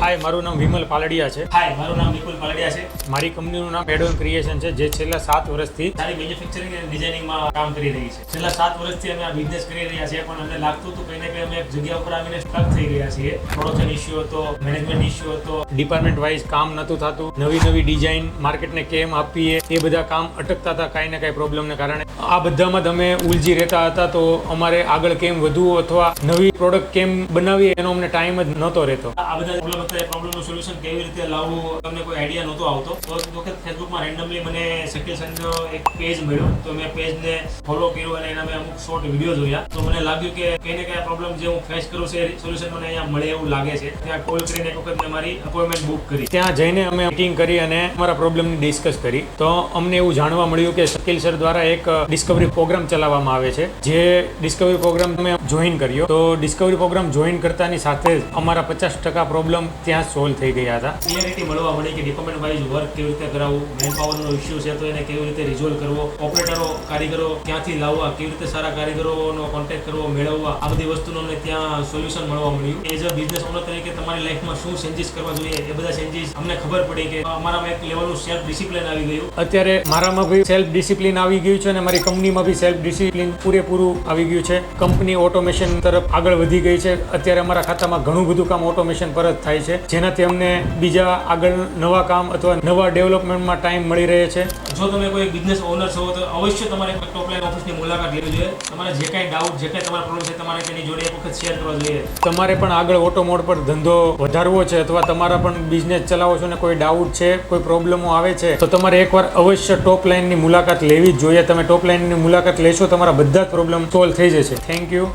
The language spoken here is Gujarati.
હાય, મારું નામ વિમલ પાલડિયા છે. હાય, મારું નામ નિકુલ પાલડિયા છે. મારી કંપનીનું નામ એડોન ક્રિએશન છે, જે છેલ્લા 7 વર્ષથી સારી મેન્યુફેક્ચરિંગ અને ડિઝાઇનિંગમાં કામ કરી રહી છે. છેલ્લા 7 વર્ષથી અમે આ બિઝનેસ કરી રહ્યા છીએ, પણ અમને લાગતું હતું કંઈ ને કંઈ અમે એક જગ્યા ઉપર આવીને સ્ટક થઈ રહ્યા છીએ. પ્રોડક્શન ઇસ્યુ હતો, મેનેજમેન્ટ ઇસ્યુ હતો, ડિપાર્ટમેન્ટ વાઇઝ કામ નહોતું થતું, નવી ડિઝાઇન માર્કેટને કેમ આપીએ એ બધા કામ અટકતા હતા કાંઈ ને કાંઈ પ્રોબ્લેમને કારણે. આ બધામાં તમે ઉલજી રહેતા હતા, તો અમારે આગળ કેમ વધવું અથવા નવી પ્રોડક્ટ કેમ બનાવીએ એનો અમને ટાઈમ જ નહોતો રહેતો. આ બધા પ્રોબ્લેમ હતા. એ પ્રોબ્લેમનું સોલ્યુશન કેવી રીતે લાવવું તમને કોઈ આઈડિયા નહોતો આવતો. તો એક વખત ફેસબુકમાં રેન્ડમલી મને શકીલ સંજનો એક પેજ મળ્યો, તો મેં પેજને ફોલો કર્યું અને એના મેં અમુક શોર્ટ વિડીયો જોયા. તો મને લાગ્યું કે કંઈ ને કંઈ પ્રોબ્લેમ જે હું ફેસ કરું છું એ સોલ્યુશન મને અહીંયા મળે એવું લાગે છે. ત્યાં કોલ કરીને એક વખત મેં મારી અપોઇન્ટમેન્ટ બુક કરી. ત્યાં જઈને અમે મીટિંગ કરી અને અમારા પ્રોબ્લેમની ડિસ્કસ કરી. તો અમને એવું જાણવા મળ્યું કે શકીલ સર દ્વારા એક ડિસ્કવરી પ્રોગ્રામ ચલાવવામાં આવે છે. જે ડિસ્કવરી પ્રોગ્રામ અમે જોઈન કર્યો, તો ડિસ્કવરી પ્રોગ્રામ જોઈન કરતાની સાથે જ અમારા 50% પ્રોબ્લેમ ત્યાં સોલ્વ થઈ ગયા હતા. ક્લિયરિટી મળવા મળી કે ડિપાર્ટમેન્ટ વાઇઝ વર્ક કેવી રીતે કરાવવું, મેન પાવરનો ઇસ્યુ છે તો એને કેવી રીતે રિઝોલ્વ કરવો, ઓપરેટરો કારીગરો ક્યાંથી લાવવા, કેવી રીતે સારા કારીગરોનો કોન્ટેક્ટ કરવો, મેળવવા, આ બધી વસ્તુનો અમને ત્યાં સોલ્યુશન મળવા મળ્યું. એઝ અ બિઝનેસ ઓનર તરીકે તમારી લાઈફમાં શું ચેન્જીસ કરવા જોઈએ, એ બધા ચેન્જીસ અમને ખબર પડી કે અમારામાં એક લેવલનું સેલ્ફ ડિસિપ્લિન આવી ગયું. અત્યારે મારામાં બી સેલ્ફ ડિસિપ્લિન આવી ગયું છે અને મારી કંપનીમાં બી સેલ્ફ ડિસિપ્લિન પૂરેપૂરું આવી ગયું છે. કંપની ઓટોમેશન તરફ આગળ વધી ગઈ છે. અત્યારે અમારા ખાતામાં ઘણું બધું કામ ઓટોમેશન પર જ થાય છે, જેનાથી અમને બીજા આગળ નવા કામ અથવા નવા ડેવલપમેન્ટમાં ટાઈમ મળી રહે છે. જો તમે કોઈ બિઝનેસ ઓનર છો તો અવશ્ય તમારે ટોપલાઈન ઓફિસની મુલાકાત લેવી જોઈએ. તમારે જે કાંઈ ડાઉટ, જે કાંઈ તમારા પ્રોબ્લેમ છે, તમારે તેની જોડે એક વખત શેર કરવા જોઈએ. તમારે પણ આગળ ઓટો મોડ પર ધંધો વધારવો છે અથવા તમારા પણ બિઝનેસ ચલાવો છો ને કોઈ ડાઉટ છે, કોઈ પ્રોબ્લેમો આવે છે, તો તમારે એકવાર અવશ્ય ટોપ લાઈનની મુલાકાત લેવી જ જોઈએ. તમે ટોપ લાઈનની મુલાકાત લેશો, તમારા બધા જ પ્રોબ્લેમ સોલ્વ થઈ જશે. Thank you.